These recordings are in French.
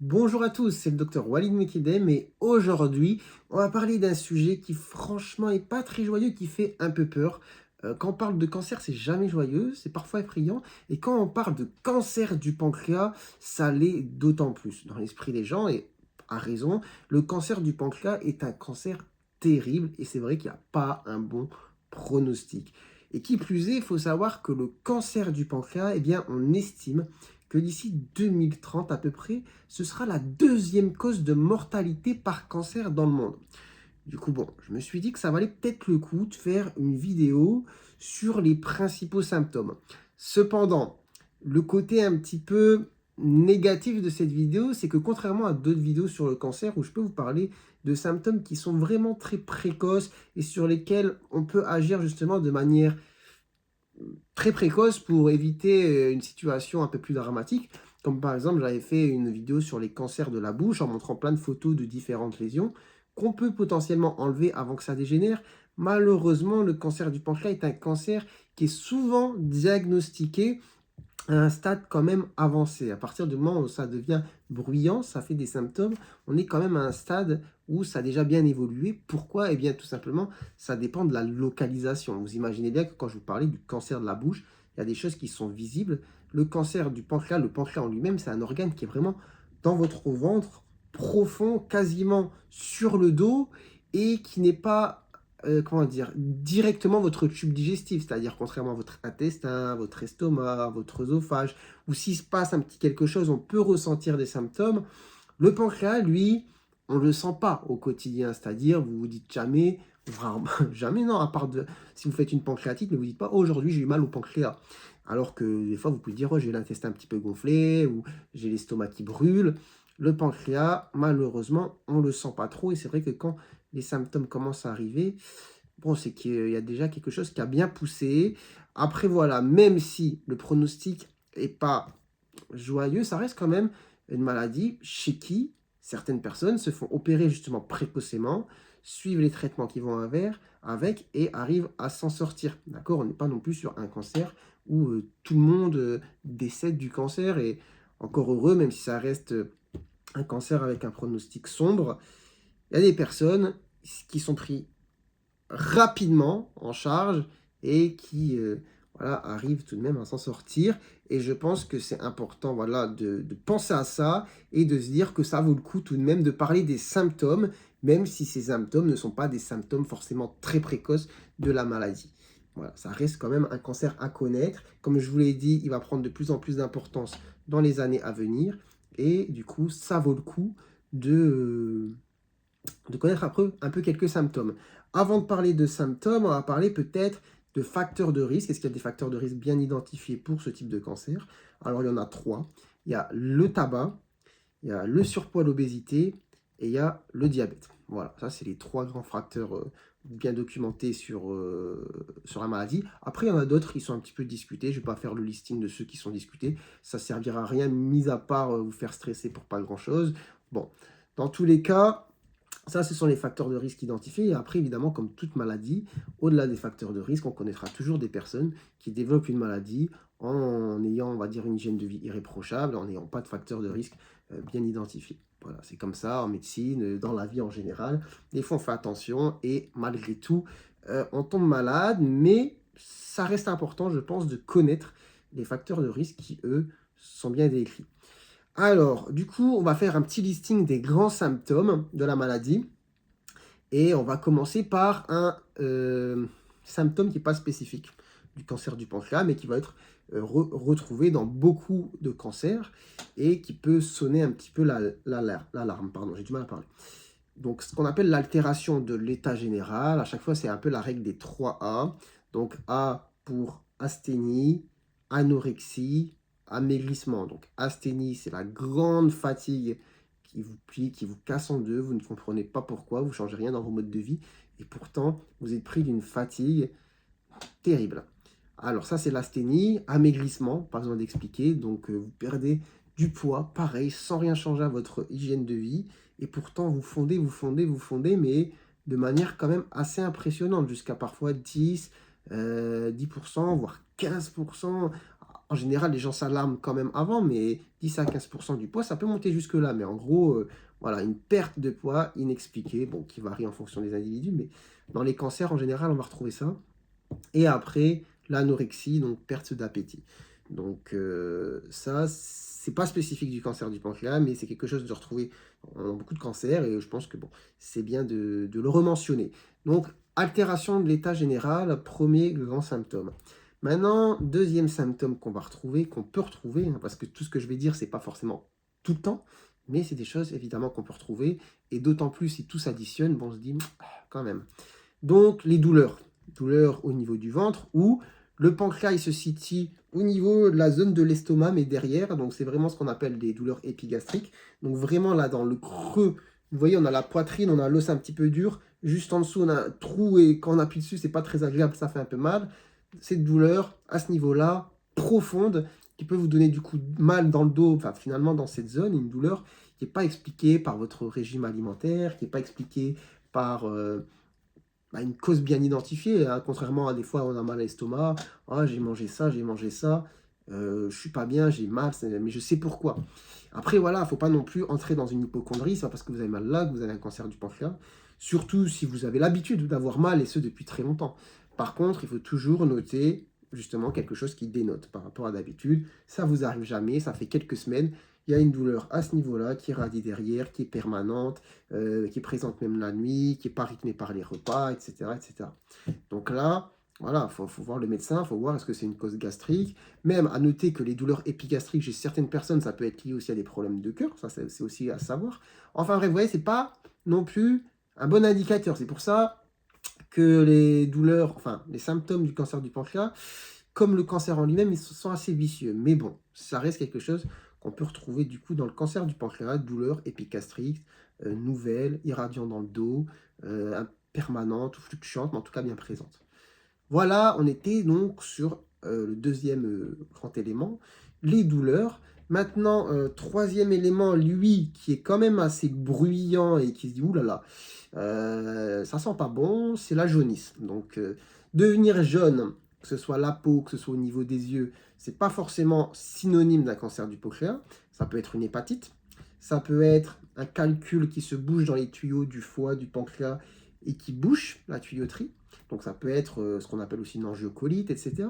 Bonjour à tous, c'est le docteur Walid Mekidem et aujourd'hui, on va parler d'un sujet qui franchement est pas très joyeux, qui fait un peu peur. Quand on parle de cancer, c'est jamais joyeux, c'est parfois effrayant. Et quand on parle de cancer du pancréas, ça l'est d'autant plus dans l'esprit des gens et à raison. Le cancer du pancréas est un cancer terrible et c'est vrai qu'il n'y a pas un bon pronostic. Et qui plus est, il faut savoir que le cancer du pancréas, eh bien, on estime que d'ici 2030 à peu près, ce sera la deuxième cause de mortalité par cancer dans le monde. Du coup, bon, je me suis dit que ça valait peut-être le coup de faire une vidéo sur les principaux symptômes. Cependant, le côté un petit peu négatif de cette vidéo, c'est que contrairement à d'autres vidéos sur le cancer, où je peux vous parler de symptômes qui sont vraiment très précoces et sur lesquels on peut agir justement de manière très précoce pour éviter une situation un peu plus dramatique. Comme par exemple, j'avais fait une vidéo sur les cancers de la bouche en montrant plein de photos de différentes lésions qu'on peut potentiellement enlever avant que ça dégénère. Malheureusement, le cancer du pancréas est un cancer qui est souvent diagnostiqué à un stade quand même avancé. À partir du moment où ça devient bruyant, ça fait des symptômes, on est quand même à un stade où ça a déjà bien évolué. Pourquoi? Eh bien, tout simplement, ça dépend de la localisation. Vous imaginez bien que quand je vous parlais du cancer de la bouche, il y a des choses qui sont visibles. Le cancer du pancréas, le pancréas en lui-même, c'est un organe qui est vraiment dans votre ventre, profond, quasiment sur le dos, et qui n'est pas comment dire, directement votre tube digestif, c'est-à-dire contrairement à votre intestin, votre estomac, votre œsophage, ou s'il se passe un petit quelque chose, on peut ressentir des symptômes. Le pancréas, lui, on ne le sent pas au quotidien, c'est-à-dire vous vous dites jamais, rarement, jamais non, à part si vous faites une pancréatite, mais vous ne dites pas oh, aujourd'hui j'ai eu mal au pancréas. Alors que des fois vous pouvez dire oh, j'ai l'intestin un petit peu gonflé ou j'ai l'estomac qui brûle. Le pancréas, malheureusement, on ne le sent pas trop et c'est vrai que quand les symptômes commencent à arriver, bon, c'est qu'il y a déjà quelque chose qui a bien poussé. Après, voilà, même si le pronostic n'est pas joyeux, ça reste quand même une maladie chez qui certaines personnes se font opérer justement précocement, suivent les traitements qui vont avec et arrivent à s'en sortir. D'accord? On n'est pas non plus sur un cancer où tout le monde décède du cancer et encore heureux, même si ça reste un cancer avec un pronostic sombre. Il y a des personnes qui sont pris rapidement en charge et qui voilà, arrivent tout de même à s'en sortir. Et je pense que c'est important voilà, de penser à ça et de se dire que ça vaut le coup tout de même de parler des symptômes, même si ces symptômes ne sont pas des symptômes forcément très précoces de la maladie. Voilà, ça reste quand même un cancer à connaître. Comme je vous l'ai dit, il va prendre de plus en plus d'importance dans les années à venir. Et du coup, ça vaut le coup de connaître un peu quelques symptômes. Avant de parler de symptômes, on va parler peut-être de facteurs de risque. Est-ce qu'il y a des facteurs de risque bien identifiés pour ce type de cancer? Alors, il y en a trois. Il y a le tabac, il y a le surpoids, l'obésité et il y a le diabète. Voilà, ça, c'est les trois grands facteurs bien documentés sur la maladie. Après, il y en a d'autres qui sont un petit peu discutés. Je ne vais pas faire le listing de ceux qui sont discutés. Ça ne servira à rien, mis à part vous faire stresser pour pas grand-chose. Bon, dans tous les cas, ça, ce sont les facteurs de risque identifiés. Et après, évidemment, comme toute maladie, au-delà des facteurs de risque, on connaîtra toujours des personnes qui développent une maladie en ayant, on va dire, une hygiène de vie irréprochable, en n'ayant pas de facteurs de risque bien identifiés. Voilà, c'est comme ça en médecine, dans la vie en général. Des fois, on fait attention et malgré tout, on tombe malade, mais ça reste important, je pense, de connaître les facteurs de risque qui, eux, sont bien décrits. Alors, du coup, on va faire un petit listing des grands symptômes de la maladie. Et on va commencer par un symptôme qui n'est pas spécifique du cancer du pancréas, mais qui va être retrouvé dans beaucoup de cancers et qui peut sonner un petit peu l'alarme. Pardon, j'ai du mal à parler. Donc, ce qu'on appelle l'altération de l'état général, à chaque fois, c'est un peu la règle des 3 A. Donc, A pour asthénie, anorexie, amaigrissement. Donc, asthénie, c'est la grande fatigue qui vous plie, qui vous casse en deux. Vous ne comprenez pas pourquoi, vous ne changez rien dans vos modes de vie. Et pourtant, vous êtes pris d'une fatigue terrible. Alors, ça, c'est l'asthénie. Amaigrissement, pas besoin d'expliquer. Donc, vous perdez du poids, pareil, sans rien changer à votre hygiène de vie. Et pourtant, vous fondez, mais de manière quand même assez impressionnante, jusqu'à parfois 10%, voire 15%. en général, les gens s'alarment quand même avant, mais 10 à 15% du poids, ça peut monter jusque-là. Mais en gros, voilà, une perte de poids inexpliquée, bon, qui varie en fonction des individus, mais dans les cancers, en général, on va retrouver ça. Et après, l'anorexie, donc perte d'appétit. Donc ça, c'est pas spécifique du cancer du pancréas, mais c'est quelque chose de retrouvé dans beaucoup de cancers, et je pense que bon, c'est bien de le rementionner. Donc, altération de l'état général, premier grand symptôme. Maintenant, deuxième symptôme qu'on va retrouver, qu'on peut retrouver, hein, parce que tout ce que je vais dire, c'est pas forcément tout le temps, mais c'est des choses évidemment qu'on peut retrouver, et d'autant plus si tout s'additionne, bon, on se dit, quand même. Donc, les douleurs. Douleurs au niveau du ventre, ou le pancréas il se situe au niveau de la zone de l'estomac, mais derrière. Donc, c'est vraiment ce qu'on appelle des douleurs épigastriques. Donc, vraiment là, dans le creux, vous voyez, on a la poitrine, on a l'os un petit peu dur. Juste en dessous, on a un trou, et quand on appuie dessus, c'est pas très agréable, ça fait un peu mal. Cette douleur, à ce niveau-là, profonde, qui peut vous donner du coup mal dans le dos, enfin, finalement, dans cette zone, une douleur qui n'est pas expliquée par votre régime alimentaire, qui n'est pas expliquée par une cause bien identifiée, hein, contrairement à des fois on a mal à l'estomac, ah, j'ai mangé ça, je suis pas bien, j'ai mal, mais je sais pourquoi. Après voilà, il ne faut pas non plus entrer dans une hypocondrie, c'est pas parce que vous avez mal là que vous avez un cancer du pancréas, surtout si vous avez l'habitude d'avoir mal et ce depuis très longtemps. Par contre, il faut toujours noter justement quelque chose qui dénote par rapport à d'habitude. Ça vous arrive jamais, ça fait quelques semaines, il y a une douleur à ce niveau-là qui radie derrière, qui est permanente, qui est présente même la nuit, qui n'est pas rythmée par les repas, etc. etc. Donc là, voilà, faut voir le médecin, il faut voir est-ce que c'est une cause gastrique. Même à noter que les douleurs épigastriques chez certaines personnes, ça peut être lié aussi à des problèmes de cœur, ça c'est aussi à savoir. Enfin bref, vous voyez, c'est pas non plus un bon indicateur. C'est pour ça que les douleurs, enfin les symptômes du cancer du pancréas, comme le cancer en lui-même, ils sont assez vicieux. Mais bon, ça reste quelque chose qu'on peut retrouver du coup dans le cancer du pancréas, douleurs épigastriques, nouvelles, irradiant dans le dos, permanentes ou fluctuantes, mais en tout cas bien présentes. Voilà, on était donc sur le deuxième grand élément, les douleurs. Maintenant, troisième élément, lui, qui est quand même assez bruyant et qui se dit, oulala, ça sent pas bon, c'est la jaunisse. Donc, devenir jaune, que ce soit la peau, que ce soit au niveau des yeux, c'est pas forcément synonyme d'un cancer du pancréas. Ça peut être une hépatite, ça peut être un calcul qui se bouge dans les tuyaux du foie, du pancréas et qui bouche la tuyauterie. Donc ça peut être ce qu'on appelle aussi une angiocolite, etc.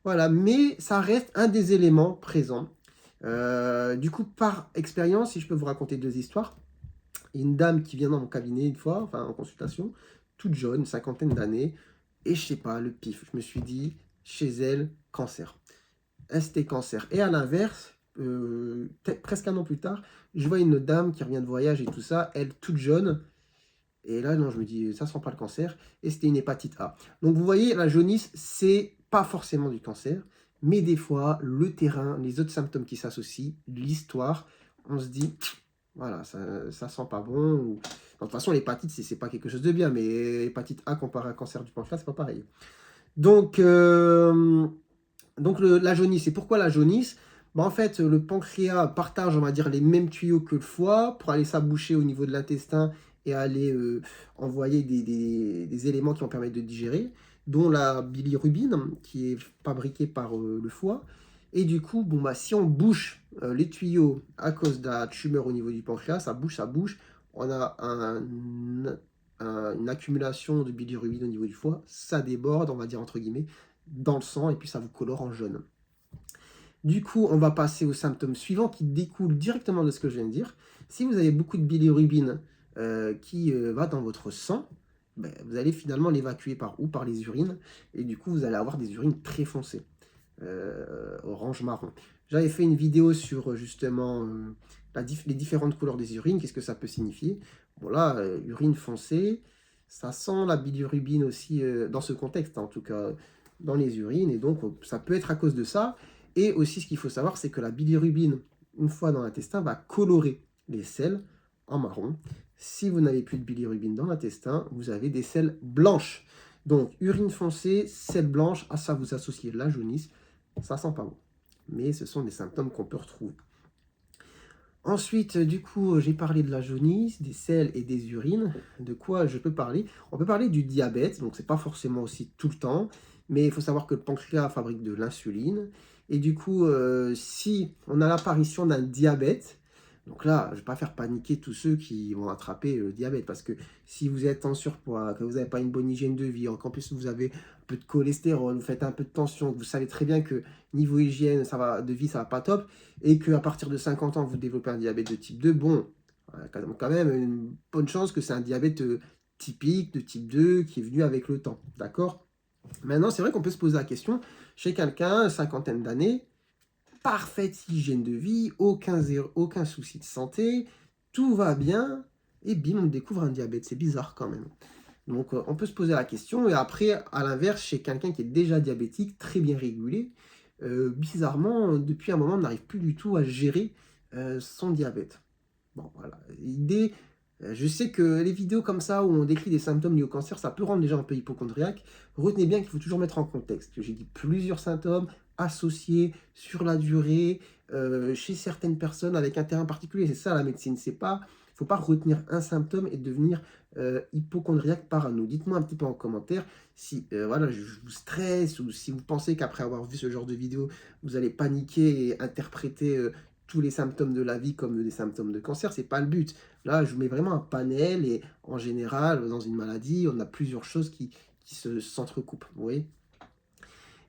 Voilà, mais ça reste un des éléments présents. Du coup, par expérience, si je peux vous raconter deux histoires, une dame qui vient dans mon cabinet une fois, enfin en consultation, toute jeune, une cinquantaine d'années, et je sais pas, le pif, je me suis dit, chez elle, cancer. ST cancer. Et à l'inverse, presque un an plus tard, je vois une dame qui revient de voyage et tout ça, elle toute jeune, et là, non, je me dis, ça sent pas le cancer. Et c'était une hépatite A. Donc, vous voyez, la jaunisse, c'est pas forcément du cancer. Mais des fois, le terrain, les autres symptômes qui s'associent, l'histoire, on se dit, voilà, ça sent pas bon. De toute façon, l'hépatite, c'est pas quelque chose de bien. Mais hépatite A comparé à un cancer du pancréas, c'est pas pareil. Donc, la jaunisse. Et pourquoi la jaunisse? En fait, le pancréas partage, on va dire, les mêmes tuyaux que le foie pour aller s'aboucher au niveau de l'intestin et aller envoyer des éléments qui vont permettre de digérer, dont la bilirubine, qui est fabriquée par le foie. Et du coup, si on bouche les tuyaux à cause de la tumeur au niveau du pancréas, ça bouche, on a une accumulation de bilirubine au niveau du foie, ça déborde, on va dire entre guillemets, dans le sang, et puis ça vous colore en jaune. Du coup, on va passer aux symptômes suivants qui découlent directement de ce que je viens de dire. Si vous avez beaucoup de bilirubine qui va dans votre sang, vous allez finalement l'évacuer par où? Par les urines. Et du coup, vous allez avoir des urines très foncées, orange-marron. J'avais fait une vidéo sur justement les différentes couleurs des urines, qu'est-ce que ça peut signifier. Voilà, urine foncée, ça sent la bilirubine aussi, dans ce contexte en tout cas, dans les urines. Et donc, ça peut être à cause de ça. Et aussi, ce qu'il faut savoir, c'est que la bilirubine, une fois dans l'intestin, va colorer les selles en marron. Si vous n'avez plus de bilirubine dans l'intestin, vous avez des selles blanches. Donc, urine foncée, selles blanches, à ça vous associez la jaunisse. Ça sent pas bon. Mais ce sont des symptômes qu'on peut retrouver. Ensuite, du coup, j'ai parlé de la jaunisse, des selles et des urines. De quoi je peux parler? On peut parler du diabète, donc c'est pas forcément aussi tout le temps, mais il faut savoir que le pancréas fabrique de l'insuline, Et du coup, si on a l'apparition d'un diabète, donc là, je ne vais pas faire paniquer tous ceux qui vont attraper le diabète, parce que si vous êtes en surpoids, que vous n'avez pas une bonne hygiène de vie, qu'en plus vous avez un peu de cholestérol, vous faites un peu de tension, que vous savez très bien que niveau hygiène de vie, ça va pas top, et qu'à partir de 50 ans, vous développez un diabète de type 2, bon, quand même une bonne chance que c'est un diabète typique de type 2 qui est venu avec le temps, d'accord? Maintenant, c'est vrai qu'on peut se poser la question, chez quelqu'un, cinquantaine d'années, parfaite hygiène de vie, aucun souci de santé, tout va bien, et bim, on découvre un diabète. C'est bizarre quand même. Donc, on peut se poser la question. Et après, à l'inverse, chez quelqu'un qui est déjà diabétique, très bien régulé, bizarrement, depuis un moment, on n'arrive plus du tout à gérer son diabète. Bon, voilà. L'idée, je sais que les vidéos comme ça, où on décrit des symptômes liés au cancer, ça peut rendre les gens un peu hypochondriaques. Retenez bien qu'il faut toujours mettre en contexte que j'ai dit plusieurs symptômes associés sur la durée, chez certaines personnes avec un terrain particulier. C'est ça la médecine, c'est pas, faut pas retenir un symptôme et devenir hypochondriaque parano. Dites-moi un petit peu en commentaire si voilà, je vous stresse, ou si vous pensez qu'après avoir vu ce genre de vidéo, vous allez paniquer et interpréter tous les symptômes de la vie comme des symptômes de cancer. C'est pas le but. Là, je vous mets vraiment un panel, et en général, dans une maladie, on a plusieurs choses qui s'entrecoupent, vous voyez.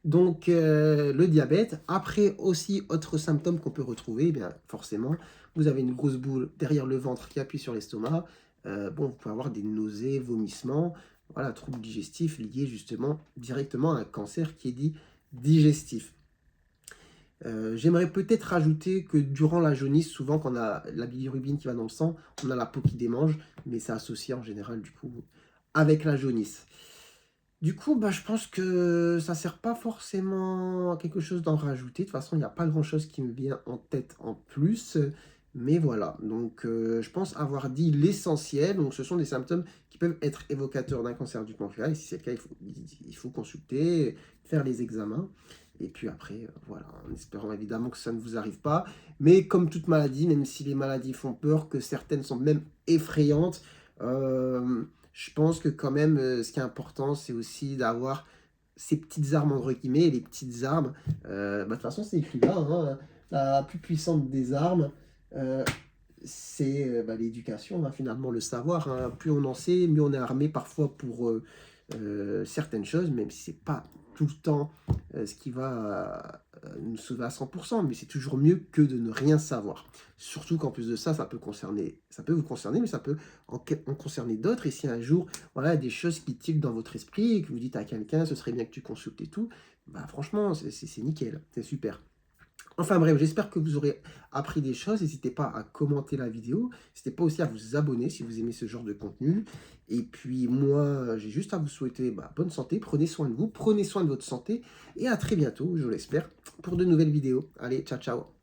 Donc, le diabète. Après aussi, autre symptôme qu'on peut retrouver, eh bien forcément, vous avez une grosse boule derrière le ventre qui appuie sur l'estomac. Bon, vous pouvez avoir des nausées, vomissements, voilà, troubles digestifs liés justement directement à un cancer qui est dit digestif. J'aimerais peut-être rajouter que durant la jaunisse, souvent quand on a la bilirubine qui va dans le sang, on a la peau qui démange, mais c'est associé en général du coup avec la jaunisse. Du coup, bah, je pense que ça sert pas forcément à quelque chose d'en rajouter. De toute façon, il n'y a pas grand-chose qui me vient en tête en plus. Mais voilà, donc je pense avoir dit l'essentiel. Donc ce sont des symptômes qui peuvent être évocateurs d'un cancer du pancréas. Et si c'est le cas, il faut consulter, faire les examens. Et puis après, voilà, en espérant évidemment que ça ne vous arrive pas. Mais comme toute maladie, même si les maladies font peur, que certaines sont même effrayantes, je pense que quand même, ce qui est important, c'est aussi d'avoir ces petites armes, entre guillemets, et les petites armes, bah, de toute façon, c'est écrit là, hein, la plus puissante des armes, euh, c'est bah, l'éducation, hein, finalement, le savoir. Hein. Plus on en sait, mieux on est armé parfois pour certaines choses, même si c'est pas tout le temps ce qui va nous sauver à 100%, mais c'est toujours mieux que de ne rien savoir. Surtout qu'en plus de ça, ça peut vous concerner, mais ça peut en concerner d'autres. Et si un jour, voilà, des choses qui tiltent dans votre esprit et que vous dites à quelqu'un, ce serait bien que tu consultes et tout, bah franchement, c'est nickel, c'est super. Enfin bref, j'espère que vous aurez appris des choses. N'hésitez pas à commenter la vidéo. N'hésitez pas aussi à vous abonner si vous aimez ce genre de contenu. Et puis moi, j'ai juste à vous souhaiter bonne santé. Prenez soin de vous, prenez soin de votre santé. Et à très bientôt, je l'espère, pour de nouvelles vidéos. Allez, ciao, ciao.